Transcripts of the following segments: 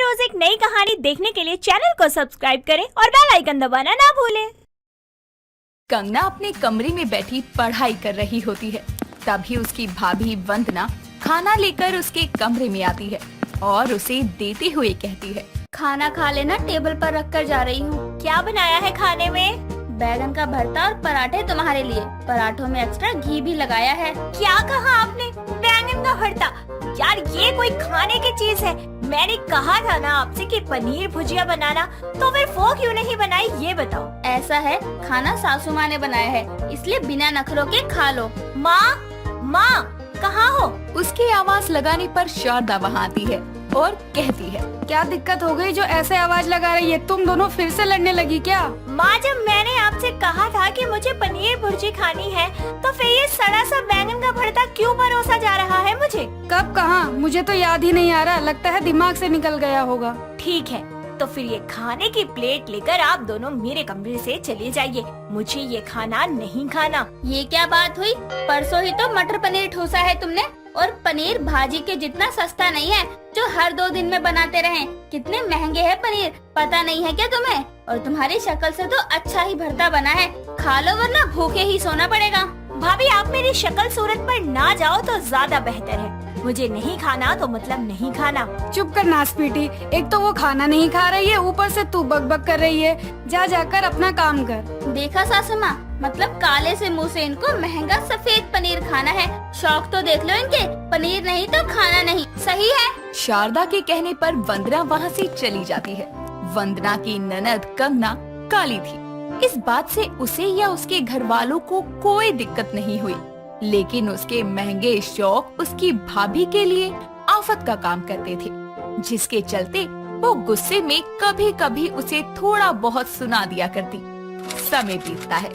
रोज एक नई कहानी देखने के लिए चैनल को सब्सक्राइब करें और बेल आइकन दबाना ना भूलें। कंगना अपने कमरे में बैठी पढ़ाई कर रही होती है। तभी उसकी भाभी वंदना खाना लेकर उसके कमरे में आती है और उसे देते हुए कहती है, खाना खा लेना, टेबल पर रख कर जा रही हूँ। क्या बनाया है खाने में? बैगन का भरता और पराठे तुम्हारे लिए। पराठों में एक्स्ट्रा घी भी लगाया है। क्या कहा आपने? बैंगन का भरता? यार ये कोई खाने की चीज है? मैंने कहा था ना आपसे कि पनीर भुजिया बनाना, तो फिर वो क्यों नहीं बनाई ये बताओ। ऐसा है, खाना सासू माँ ने बनाया है, इसलिए बिना नखरों के खा लो। माँ कहाँ हो? उसकी आवाज लगाने पर शारदा वहाँ आती है और कहती है, क्या दिक्कत हो गई जो ऐसे आवाज लगा रही है? तुम दोनों फिर से लड़ने लगी क्या? माँ, जब मैंने आपसे कहा था कि मुझे पनीर भुर्जी खानी है, तो फिर ये सड़ा सा बैंगन का भरता क्यों परोसा जा रहा है मुझे? कब कहाँ? मुझे तो याद ही नहीं आ रहा। लगता है दिमाग से निकल गया होगा। ठीक है, तो फिर ये खाने की प्लेट लेकर आप दोनों मेरे कमरे से चले जाइए। मुझे ये खाना नहीं खाना। ये क्या बात हुई? परसों ही तो मटर पनीर ठूसा है तुमने, और पनीर भाजी के जितना सस्ता नहीं है जो हर 2 दिन में बनाते रहे। कितने महंगे है पनीर, पता नहीं है क्या तुम्हें? और तुम्हारी शक्ल से तो अच्छा ही भरता बना है, खा लो वरना भूखे ही सोना पड़ेगा। भाभी, आप मेरी शक्ल सूरत पर ना जाओ तो ज्यादा बेहतर है। मुझे नहीं खाना तो मतलब नहीं खाना। चुप कर नासपीटी। एक तो वो खाना नहीं खा रही है, ऊपर से तू बकबक कर रही है। जा जाकर अपना काम कर। देखा सासू माँ, मतलब काले से मुंह से इनको महंगा सफेद पनीर खाना है। शौक तो देख लो इनके, पनीर नहीं तो खाना नहीं। सही है। शारदा के कहने पर वंदना वहाँ से चली जाती है। वंदना की ननद कंगना काली थी। इस बात से उसे या उसके घर वालों को कोई दिक्कत नहीं हुई, लेकिन उसके महंगे शौक उसकी भाभी के लिए आफत का काम करते थे, जिसके चलते वो गुस्से में कभी कभी उसे थोड़ा बहुत सुना दिया करती। समय बीतता है।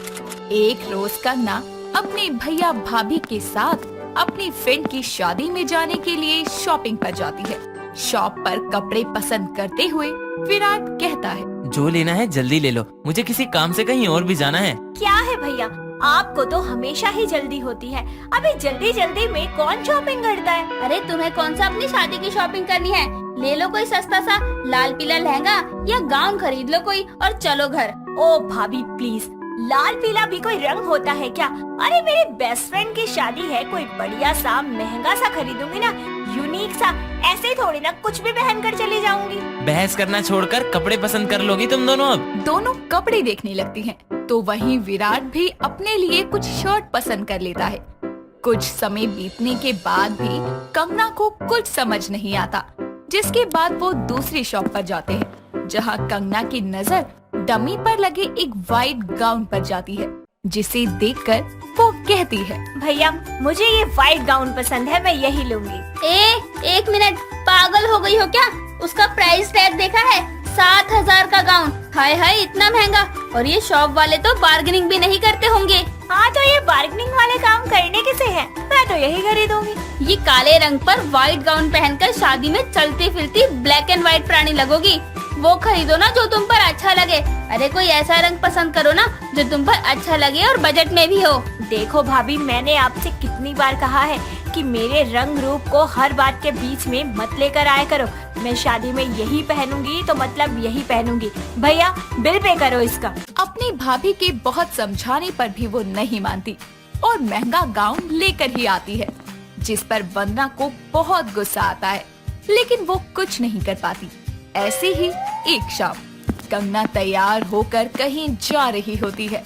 एक रोज कंगना अपने भैया भाभी के साथ अपनी फ्रेंड की शादी में जाने के लिए शॉपिंग पर जाती है। शॉप पर कपड़े पसंद करते हुए विराट कहता है, जो लेना है जल्दी ले लो, मुझे किसी काम से कहीं और भी जाना है। क्या है भैया, आपको तो हमेशा ही जल्दी होती है। अभी जल्दी जल्दी में कौन शॉपिंग करता है? अरे तुम्हें कौन सा अपनी शादी की शॉपिंग करनी है? ले लो कोई सस्ता सा लाल पीला लहंगा या गाउन खरीद लो कोई और चलो घर। ओ भाभी प्लीज, लाल पीला भी कोई रंग होता है क्या? अरे मेरी बेस्ट फ्रेंड की शादी है, कोई बढ़िया सा महंगा सा खरीदूंगी ना, यूनिक सा। ऐसे ही थोड़ी ना कुछ भी पहन कर चली जाऊंगी। बहस करना छोड़कर कपड़े पसंद कर लोगी तुम दोनों अब। दोनों कपड़े देखने लगती हैं, तो वहीं विराट भी अपने लिए कुछ शर्ट पसंद कर लेता है। कुछ समय बीतने के बाद भी कंगना को कुछ समझ नहीं आता, जिसके बाद वो दूसरी शॉप पर जाते हैं, जहां कंगना की नजर डमी पर लगे एक वाइट गाउन पर जाती है, जिसे देखकर वो कहती है, भैया मुझे ये व्हाइट गाउन पसंद है, मैं यही लूंगी। एक मिनट, पागल हो गई हो क्या? उसका प्राइस टैग देखा है? 7,000 का गाउन। हाय हाय, इतना महंगा। और ये शॉप वाले तो बार्गेनिंग भी नहीं करते होंगे। हाँ, तो ये बार्गेनिंग वाले काम करने किसे हैं? मैं तो यही खरीदूंगी। ये काले रंग पर व्हाइट गाउन पहनकर शादी में चलती फिरती ब्लैक एंड व्हाइट प्राणी लगोगी। वो खरीदो ना जो तुम पर अच्छा लगे। अरे कोई ऐसा रंग पसंद करो ना जो तुम पर अच्छा लगे और बजट में भी हो। देखो भाभी, मैंने आपसे कितनी बार कहा है कि मेरे रंग रूप को हर बात के बीच में मत लेकर आया करो। मैं शादी में यही पहनूंगी तो मतलब यही पहनूंगी। भैया बिल पे करो इसका। अपनी भाभी के बहुत समझाने पर भी वो नहीं मानती और महंगा गाउन लेकर ही आती है, जिस पर वंदना को बहुत गुस्सा आता है, लेकिन वो कुछ नहीं कर पाती। ऐसे ही एक शाम कंगना तैयार होकर कहीं जा रही होती है।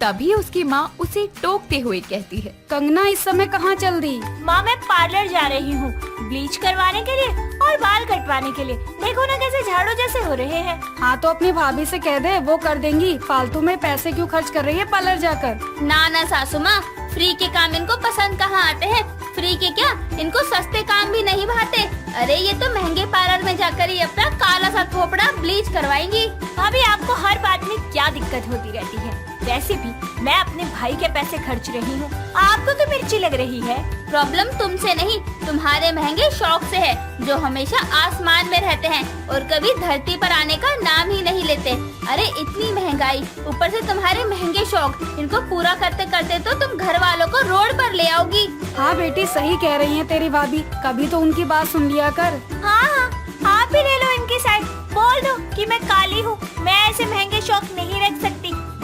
तभी उसकी माँ उसे टोकते हुए कहती है, कंगना इस समय कहाँ चल दी? माँ, मैं पार्लर जा रही हूँ, ब्लीच करवाने के लिए और बाल कटवाने के लिए। देखो ना कैसे झाड़ू जैसे हो रहे हैं। हाँ तो अपनी भाभी से कह दे, वो कर देंगी। फालतू में पैसे क्यों खर्च कर रही है पार्लर जाकर? ना सासू माँ, फ्री के काम इनको पसंद कहाँ आते हैं? फ्री के क्या, इनको सस्ते काम भी नहीं भाते। अरे ये तो महंगे पार्लर में जाकर ही अपना काला सा थोपड़ा ब्लीच करवाएंगी। भाभी, आपको हर बात में क्या दिक्कत होती रहती है? वैसे भी मैं अपने भाई के पैसे खर्च रही हूँ, आपको तो मिर्ची लग रही है। प्रॉब्लम तुमसे नहीं, तुम्हारे महंगे शौक से है, जो हमेशा आसमान में रहते हैं और कभी धरती पर आने का नाम ही नहीं लेते। अरे इतनी महंगाई, ऊपर से तुम्हारे महंगे शौक, इनको पूरा करते करते तो तुम घर वालों को रोड पर ले आओगी। हाँ बेटी, सही कह रही है तेरी भाभी, कभी तो उनकी बात सुन लिया कर। हाँ, आप ही ले लो इनकी साइड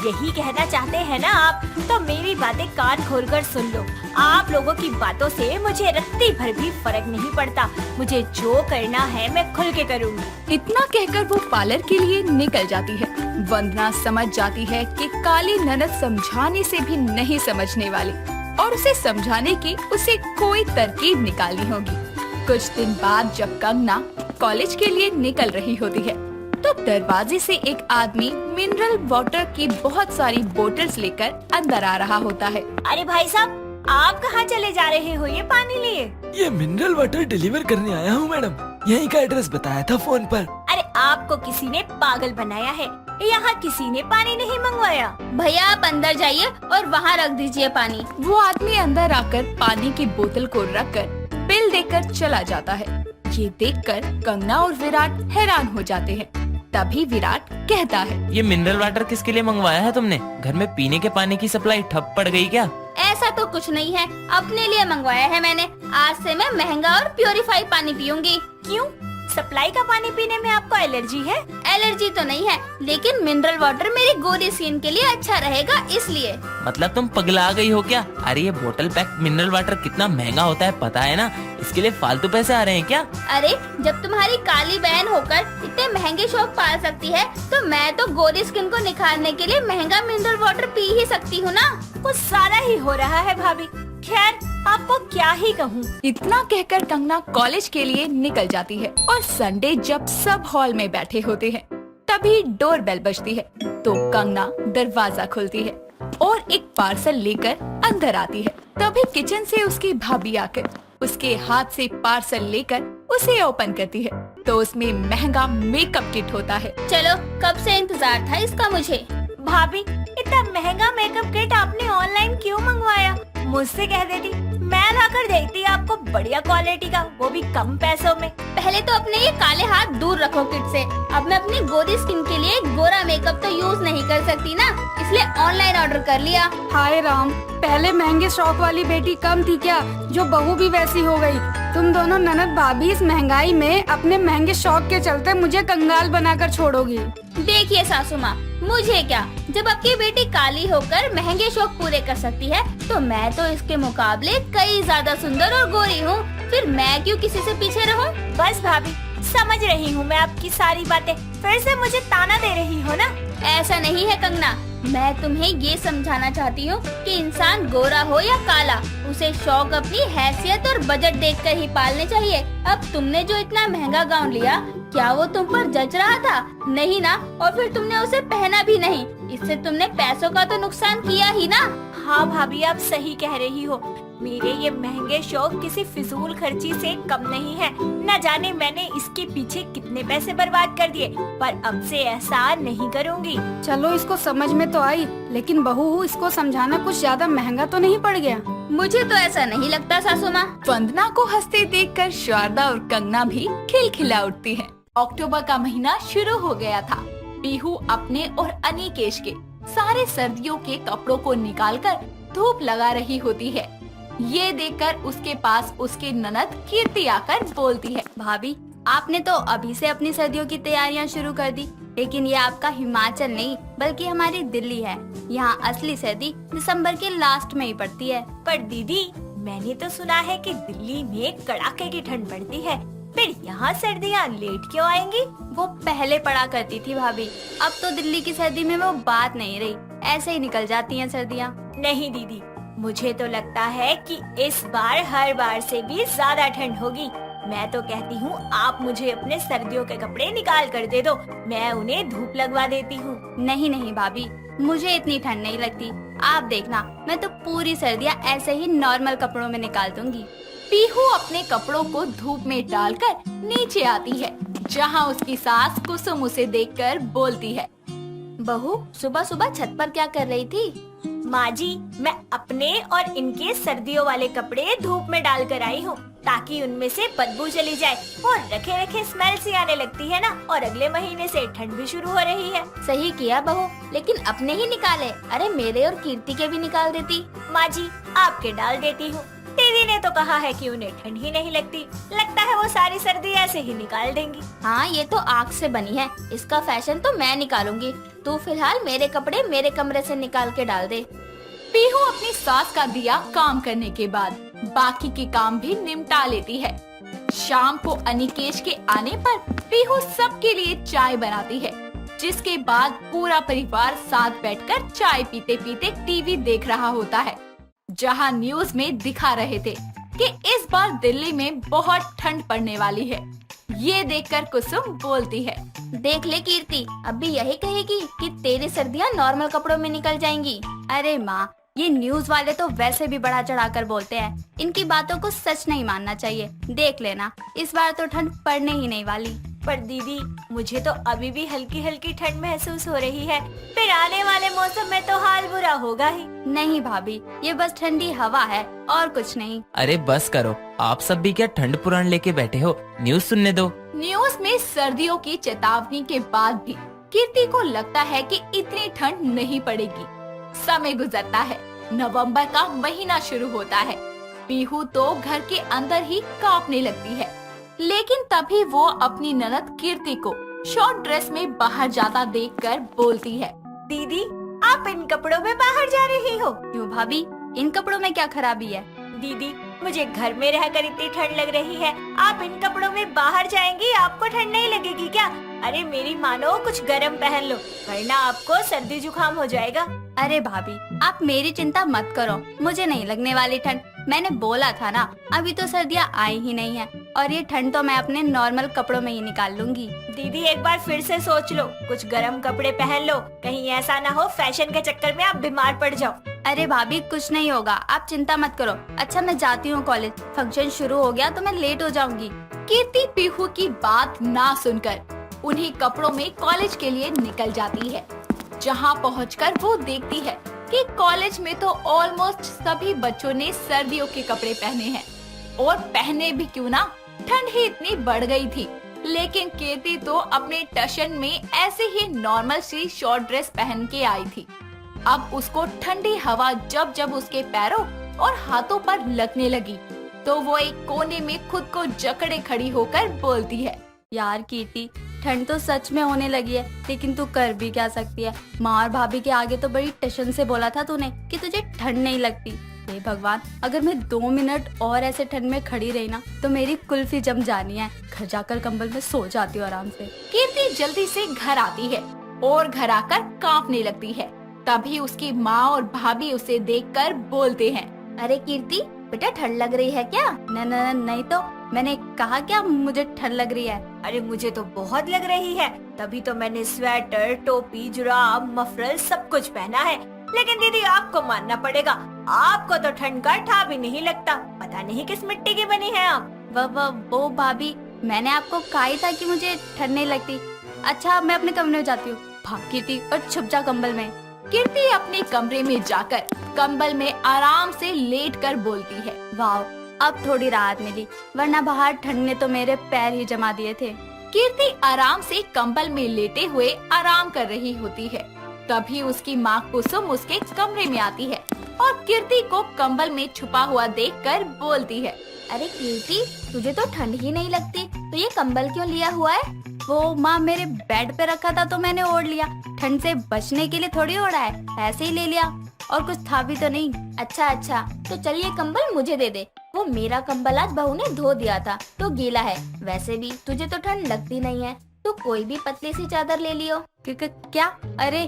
यही कहना चाहते हैं ना आप, तो मेरी बातें कान खोलकर सुन लो। आप लोगों की बातों से मुझे रत्ती भर भी फर्क नहीं पड़ता। मुझे जो करना है मैं खुल के करूँगी। इतना कहकर वो पार्लर के लिए निकल जाती है। वंदना समझ जाती है कि काली ननद समझाने से भी नहीं समझने वाली और उसे समझाने की उसे कोई तरकीब निकालनी होगी। कुछ दिन बाद जब कंगना कॉलेज के लिए निकल रही होती है तो दरवाजे से एक आदमी मिनरल वाटर की बहुत सारी बोतल्स लेकर अंदर आ रहा होता है। अरे भाई साहब, आप कहाँ चले जा रहे हो ये पानी लिए? ये मिनरल वाटर डिलीवर करने आया हूँ मैडम, यहीं का एड्रेस बताया था फोन पर। अरे आपको किसी ने पागल बनाया है, यहाँ किसी ने पानी नहीं मंगवाया। भैया आप अंदर जाइए और वहाँ रख दीजिए पानी। वो आदमी अंदर आकर पानी की बोतल को रखकर बिल देकर चला जाता है। ये देखकर कंगना और विराट हैरान हो जाते हैं। तभी विराट कहता है, ये मिनरल वाटर किसके लिए मंगवाया है तुमने? घर में पीने के पानी की सप्लाई ठप पड़ गई क्या? ऐसा तो कुछ नहीं है, अपने लिए मंगवाया है मैंने। आज से मैं महंगा और प्योरीफाई पानी पीऊंगी। क्यों? सप्लाई का पानी पीने में आपको एलर्जी है? एलर्जी तो नहीं है, लेकिन मिनरल वाटर मेरी गोरी स्किन के लिए अच्छा रहेगा इसलिए। मतलब तुम पगला गई हो क्या? अरे ये बोतल पैक मिनरल वाटर कितना महंगा होता है पता है ना? इसके लिए फालतू पैसे आ रहे हैं क्या? अरे जब तुम्हारी काली बहन होकर इतने महंगे शौक पाल सकती है तो मैं तो गोरी स्किन को निखारने के लिए महंगा मिनरल वाटर पी ही सकती हूँ ना। कुछ सारा ही हो रहा है भाभी। खैर आपको क्या ही कहूँ। इतना कहकर कंगना कॉलेज के लिए निकल जाती है और संडे जब सब हॉल में बैठे होते हैं तभी डोर बेल बजती है तो कंगना दरवाजा खोलती है और एक पार्सल लेकर अंदर आती है। तभी किचन से उसकी भाभी आकर उसके हाथ से पार्सल लेकर उसे ओपन करती है तो उसमें महंगा मेकअप किट होता है। चलो कब से इंतजार था इसका मुझे। भाभी इतना महंगा मेकअप किट आपने ऑनलाइन क्यों मंगवाया? मुझसे कह देती, मैं लाकर देती आपको बढ़िया क्वालिटी का, वो भी कम पैसों में। पहले तो अपने ये काले हाथ दूर रखो किट से। अब मैं अपनी गोरी स्किन के लिए गोरा मेकअप तो यूज नहीं कर सकती ना, इसलिए ऑनलाइन ऑर्डर कर लिया। हाय राम, पहले महंगे शौक वाली बेटी कम थी क्या, जो बहू भी वैसी हो गई। तुम दोनों ननद भाभी इस महंगाई में अपने महंगे शौक के चलते मुझे कंगाल बनाकर छोड़ोगी। देखिए सासू माँ, मुझे क्या, जब आपकी बेटी काली होकर महंगे शौक पूरे कर सकती है तो मैं तो इसके मुकाबले कई ज्यादा सुंदर और गोरी हूँ। फिर मैं क्यों किसी से पीछे रहूँ? बस भाभी, समझ रही हूँ मैं आपकी सारी बातें। फिर से मुझे ताना दे रही हो ना? ऐसा नहीं है कंगना, मैं तुम्हें ये समझाना चाहती हूँ कि इंसान गोरा हो या काला, उसे शौक अपनी हैसियत और बजट देखकर ही पालने चाहिए। अब तुमने जो इतना महंगा गाउन लिया, क्या वो तुम पर जच रहा था? नहीं ना, और फिर तुमने उसे पहना भी नहीं। इससे तुमने पैसों का तो नुकसान किया ही ना। हाँ भाभी, आप सही कह रही हो। मेरे ये महंगे शौक किसी फिजूल खर्ची से कम नहीं है। न जाने मैंने इसके पीछे कितने पैसे बर्बाद कर दिए, पर अब से ऐसा नहीं करूँगी। चलो इसको समझ में तो आई, लेकिन बहू इसको समझाना कुछ ज्यादा महंगा तो नहीं पड़ गया? मुझे तो ऐसा नहीं लगता सासू माँ। वंदना को हंसते देखकर शारदा और कंगना भी खिलखिला उठती हैं। अक्टूबर का महीना शुरू हो गया था। पीहू अपने और अनिकेश के सारे सर्दियों के कपड़ों को निकालकर धूप लगा रही होती है। ये देखकर उसके पास उसकी ननद कीर्ति आकर बोलती है, भाभी आपने तो अभी से अपनी सर्दियों की तैयारियां शुरू कर दी, लेकिन ये आपका हिमाचल नहीं बल्कि हमारी दिल्ली है। यहाँ असली सर्दी दिसंबर के लास्ट में ही पड़ती है। पर दीदी, मैंने तो सुना है कि दिल्ली में कड़ाके की ठंड पड़ती है, फिर यहाँ सर्दियाँ लेट क्यों आएंगी? वो पहले पड़ा करती थी भाभी, अब तो दिल्ली की सर्दी में वो बात नहीं रही, ऐसे ही निकल जाती हैं सर्दियाँ। नहीं दीदी, मुझे तो लगता है कि इस बार हर बार से भी ज्यादा ठंड होगी। मैं तो कहती हूँ आप मुझे अपने सर्दियों के कपड़े निकाल कर दे दो, मैं उन्हें धूप लगवा देती हूँ। नहीं नहीं भाभी, मुझे इतनी ठंड नहीं लगती। आप देखना, मैं तो पूरी सर्दियाँ ऐसे ही नॉर्मल कपड़ों में निकाल दूंगी। पीहू अपने कपड़ों को धूप में डालकर नीचे आती है, जहाँ उसकी सास कुसुम उसे देखकर बोलती है, बहू सुबह सुबह छत पर क्या कर रही थी? माँ जी, मैं अपने और इनके सर्दियों वाले कपड़े धूप में डाल कर आई हूँ, ताकि उनमें से बदबू चली जाए और रखे रखे स्मेल सी आने लगती है ना, और अगले महीने से ठंड भी शुरू हो रही है। सही किया बहू, लेकिन अपने ही निकाले, अरे मेरे और कीर्ति के भी निकाल देती। माँ जी, आपके डाल देती हूँ, दीदी ने तो कहा है कि उन्हें ठंड ही नहीं लगती। लगता है वो सारी सर्दी ऐसे ही निकाल देंगी। हाँ, ये तो आग से बनी है, इसका फैशन तो मैं निकालूंगी। तू फिलहाल मेरे कपड़े मेरे कमरे से निकाल के डाल दे। पीहू अपनी सास का दिया काम करने के बाद बाकी के काम भी निपटा लेती है। शाम को अनिकेश के आने पर पीहू सबके लिए चाय बनाती है, जिसके बाद पूरा परिवार साथ बैठकर चाय पीते पीते टीवी देख रहा होता है, जहां न्यूज में दिखा रहे थे कि इस बार दिल्ली में बहुत ठंड पड़ने वाली है। ये देखकर कुसुम बोलती है, देख ले कीर्ति, अब भी यही कहेगी कि तेरी सर्दियाँ नॉर्मल कपड़ों में निकल जाएंगी। अरे माँ, ये न्यूज वाले तो वैसे भी बढ़ा चढ़ाकर बोलते हैं, इनकी बातों को सच नहीं मानना चाहिए। देख लेना, इस बार तो ठंड पड़ने ही नहीं वाली। पर दीदी, मुझे तो अभी भी हल्की हल्की ठंड महसूस हो रही है। फिर आने वाले मौसम में तो हाल बुरा होगा ही। नहीं भाभी, ये बस ठंडी हवा है और कुछ नहीं। अरे बस करो, आप सब भी क्या ठंड पुराण लेके बैठे हो, न्यूज सुनने दो। न्यूज में सर्दियों की चेतावनी के बाद भी कीर्ति को लगता है कि इतनी ठंड नहीं पड़ेगी। समय गुजरता है, नवंबर का महीना शुरू होता है। पीहू तो घर के अंदर ही कांपने लगती है, लेकिन तभी वो अपनी ननद कीर्ति को शॉर्ट ड्रेस में बाहर जाता देखकर बोलती है, दीदी, आप इन कपड़ों में बाहर जा रही हो? क्यों भाभी, इन कपड़ों में क्या खराबी है? दीदी, मुझे घर में रहकर इतनी ठंड लग रही है, आप इन कपड़ों में बाहर जाएंगी, आपको ठंड नहीं लगेगी क्या? अरे मेरी मानो, कुछ गर्म पहन लो, वरना आपको सर्दी जुकाम हो जाएगा। अरे भाभी, आप मेरी चिंता मत करो, मुझे नहीं लगने वाली ठंड। मैंने बोला था ना, अभी तो सर्दियाँ आई ही नहीं है, और ये ठंड तो मैं अपने नॉर्मल कपड़ों में ही निकाल लूंगी। दीदी, एक बार फिर से सोच लो, कुछ गर्म कपड़े पहन लो, कहीं ऐसा ना हो फैशन के चक्कर में आप बीमार पड़ जाओ। अरे भाभी, कुछ नहीं होगा, आप चिंता मत करो। अच्छा, मैं जाती हूँ कॉलेज, फंक्शन शुरू हो गया तो मैं लेट हो जाऊंगी। कीर्ति पीहू की बात ना सुनकर उन्हीं कपड़ों में कॉलेज के लिए निकल जाती है। जहां पहुंचकर वो देखती है कि कॉलेज में तो ऑलमोस्ट सभी बच्चों ने सर्दियों के कपड़े पहने हैं, और पहने भी क्यों ना, ठंड ही इतनी बढ़ गई थी। लेकिन कीर्ति तो अपने टशन में ऐसे ही नॉर्मल सी शॉर्ट ड्रेस पहन के आई थी। अब उसको ठंडी हवा जब जब उसके पैरों और हाथों पर लगने लगी, तो वो एक कोने में खुद को जकड़े खड़ी होकर बोलती है, यार कीर्ति, ठंड तो सच में होने लगी है, लेकिन तू कर भी क्या सकती है। माँ और भाभी के आगे तो बड़ी टशन से बोला था तूने कि तुझे ठंड नहीं लगती। हे भगवान, अगर मैं 2 मिनट और ऐसे ठंड में खड़ी रही ना, तो मेरी कुल्फी जम जानी है। घर जाकर कंबल में सो जाती हूँ आराम से। कीर्ति जल्दी से घर आती है और घर आकर कांपने लगती है। तभी उसकी माँ और भाभी उसे देखकर बोलते हैं, अरे कीर्ति, बेटा ठंड लग रही है क्या? नहीं तो मैंने कहा क्या मुझे ठंड लग रही है? अरे मुझे तो बहुत लग रही है, तभी तो मैंने स्वेटर, टोपी, जुराब, मफरल सब कुछ पहना है। लेकिन दीदी, आपको मानना पड़ेगा, आपको तो ठंड का ठा भी नहीं लगता। पता नहीं किस मिट्टी की बनी है आप। वो भाभी, मैंने आपको कहा ही था कि मुझे ठंड नहीं लगती। अच्छा, मैं अपने कमरे में जाती हूँ। भाग कीर्ति, और छुप जा कंबल में। कीर्ति अपने कमरे में जाकर कंबल में आराम से लेटकर बोलती है, वाह, अब थोड़ी राहत मिली, वरना बाहर ठंड ने तो मेरे पैर ही जमा दिए थे। कीर्ति आराम से कंबल में लेटे हुए आराम कर रही होती है। तभी उसकी माँ कुसुम उसके कमरे में आती है और कीर्ति को कंबल में छुपा हुआ देखकर बोलती है, अरे कीर्ति, तुझे तो ठंड ही नहीं लगती, तो ये कंबल क्यों लिया हुआ है? वो माँ मेरे बेड पे रखा था तो मैंने ओढ़ लिया। ठंड से बचने के लिए थोड़ी ओढ़ा है, ऐसे ही ले लिया, और कुछ था भी तो नहीं। अच्छा, तो चल ये कंबल मुझे दे दे। वो मेरा कंबल आज बहू ने धो दिया था तो गीला है। वैसे भी तुझे तो ठंड लगती नहीं है, तो कोई भी पतली सी चादर ले लियो। क्या? अरे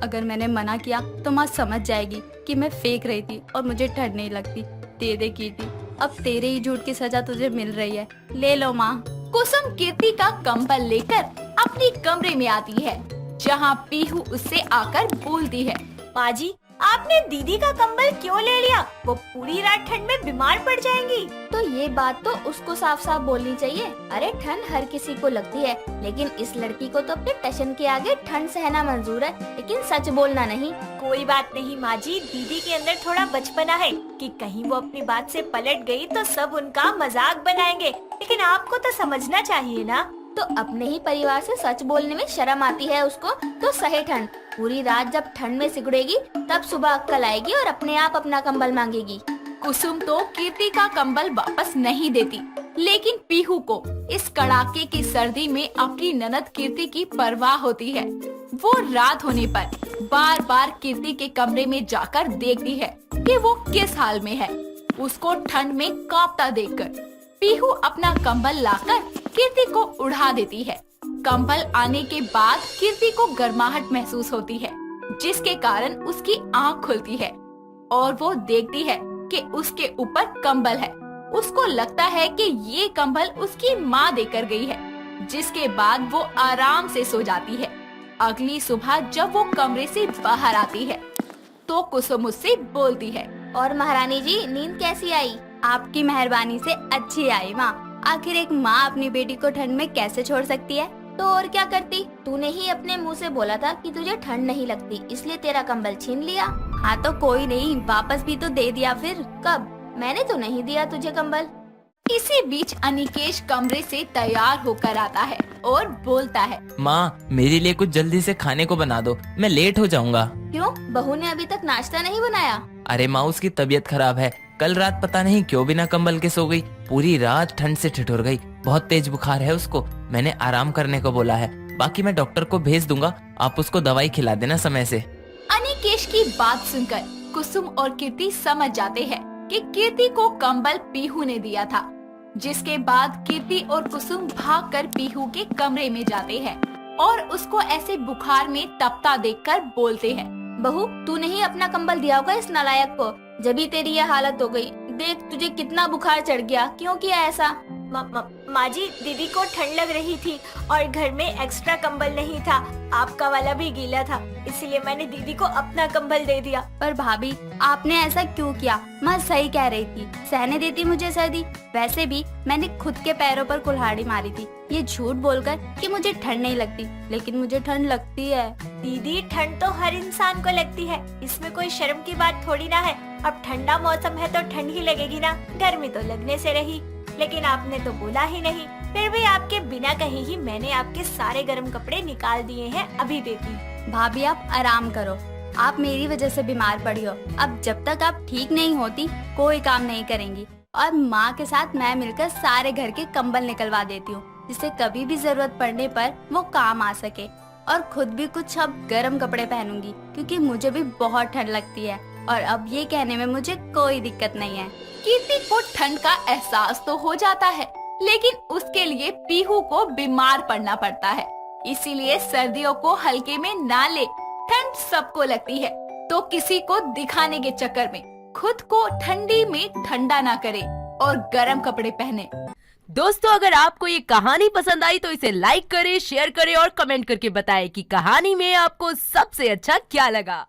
अगर मैंने मना किया तो माँ समझ जाएगी कि मैं फेंक रही थी और मुझे ठंड नहीं लगती। दे दे कीर्ति, अब तेरे ही झूठ की सजा तुझे मिल रही है, ले लो माँ। कुसुम कीर्ति का कंबल लेकर अपने कमरे में आती है, जहाँ पीहू उससे आकर बोलती है, माँ जी, आपने दीदी का कंबल क्यों ले लिया? वो पूरी रात ठंड में बीमार पड़ जाएंगी। तो ये बात तो उसको साफ साफ बोलनी चाहिए। अरे ठंड हर किसी को लगती है, लेकिन इस लड़की को तो अपने टशन के आगे ठंड सहना मंजूर है, लेकिन सच बोलना नहीं। कोई बात नहीं माँ जी, दीदी के अंदर थोड़ा बचपना है कि कहीं वो अपनी बात से पलट गई तो सब उनका मजाक बनाएंगे, लेकिन आपको तो समझना चाहिए ना। तो अपने ही परिवार से सच बोलने में शर्म आती है उसको, तो सहे ठंड। पूरी रात जब ठंड में सिकुड़ेगी तब सुबह अक्कल आएगी और अपने आप अपना कंबल मांगेगी। कुसुम तो कीर्ति का कंबल वापस नहीं देती, लेकिन पीहू को इस कड़ाके की सर्दी में अपनी ननद कीर्ति की परवाह होती है। वो रात होने पर बार बार कीर्ति के कमरे में जाकर देखती है कि वो किस हाल में है। उसको ठंड में कांपता देखकर पीहू अपना कंबल लाकर कीर्ति को उड़ा देती है। कंबल आने के बाद कीर्ति को गर्माहट महसूस होती है, जिसके कारण उसकी आंख खुलती है और वो देखती है कि उसके ऊपर कंबल है। उसको लगता है कि ये कंबल उसकी माँ देकर गई है, जिसके बाद वो आराम से सो जाती है। अगली सुबह जब वो कमरे से बाहर आती है तो कुसुम उससे बोलती है, और महारानी जी, नींद कैसी आई? आपकी मेहरबानी से अच्छी आई माँ। आखिर एक माँ अपनी बेटी को ठंड में कैसे छोड़ सकती है? तो और क्या करती? तूने ही अपने मुंह से बोला था कि तुझे ठंड नहीं लगती, इसलिए तेरा कंबल छीन लिया। हाँ तो कोई नहीं, वापस भी तो दे दिया फिर। कब? मैंने तो नहीं दिया तुझे कंबल। इसी बीच अनिकेश कमरे से तैयार होकर आता है और बोलता है, माँ मेरे लिए कुछ जल्दी से खाने को बना दो, मैं लेट हो जाऊंगा। क्यों? बहू ने अभी तक नाश्ता नहीं बनाया? अरे माँ उसकी तबीयत खराब है, कल रात पता नहीं क्यों बिना कंबल के सो गई, पूरी रात ठंड से ठिठुर गई, बहुत तेज बुखार है उसको। मैंने आराम करने को बोला है, बाकी मैं डॉक्टर को भेज दूंगा, आप उसको दवाई खिला देना समय से। अनिकेश की बात सुनकर कुसुम और कीर्ति समझ जाते हैं कि कीर्ति को कंबल पीहू ने दिया था, जिसके बाद कीर्ति और कुसुम भागकर पीहू के कमरे में जाते हैं और उसको ऐसे बुखार में तपता देखकर बोलते हैं, बहू, तूने ही अपना कंबल दिया होगा इस नालायक को, जभी तेरी यह हालत हो गई। देख तुझे कितना बुखार चढ़ गया, क्यों किया ऐसा? माँ जी, दीदी को ठंड लग रही थी और घर में एक्स्ट्रा कंबल नहीं था, आपका वाला भी गीला था, इसलिए मैंने दीदी को अपना कंबल दे दिया। पर भाभी, आपने ऐसा क्यों किया? माँ सही कह रही थी, सहने देती मुझे सर्दी। वैसे भी मैंने खुद के पैरों पर कुल्हाड़ी मारी थी, ये झूठ बोलकर कि मुझे ठंड नहीं लगती, लेकिन मुझे ठंड लगती है। दीदी, ठंड तो हर इंसान को लगती है, इसमें कोई शर्म की बात थोड़ी ना है। अब ठंडा मौसम है तो ठंड ही लगेगी ना, गर्मी तो लगने से रही। लेकिन आपने तो बोला ही नहीं, फिर भी आपके बिना कहे ही मैंने आपके सारे गर्म कपड़े निकाल दिए हैं, अभी देती। भाभी आप आराम करो, आप मेरी वजह से बीमार पड़ी हो। अब जब तक आप ठीक नहीं होती कोई काम नहीं करेंगी, और माँ के साथ मैं मिलकर सारे घर के कंबल निकलवा देती हूँ, जिससे कभी भी जरूरत पड़ने पर वो काम आ सके। और खुद भी कुछ अब गर्म कपड़े पहनूंगी, क्योंकि मुझे भी बहुत ठंड लगती है, और अब ये कहने में मुझे कोई दिक्कत नहीं है। कीर्ति को ठंड का एहसास तो हो जाता है, लेकिन उसके लिए पीहू को बीमार पड़ना पड़ता है, इसीलिए सर्दियों को हल्के में ना ले। ठंड सबको लगती है, तो किसी को दिखाने के चक्कर में खुद को ठंडी में ठंडा ना करे और गर्म कपड़े पहने। दोस्तों, अगर आपको ये कहानी पसंद आई तो इसे लाइक करें, शेयर करें और कमेंट करके बताएं कि कहानी में आपको सबसे अच्छा क्या लगा।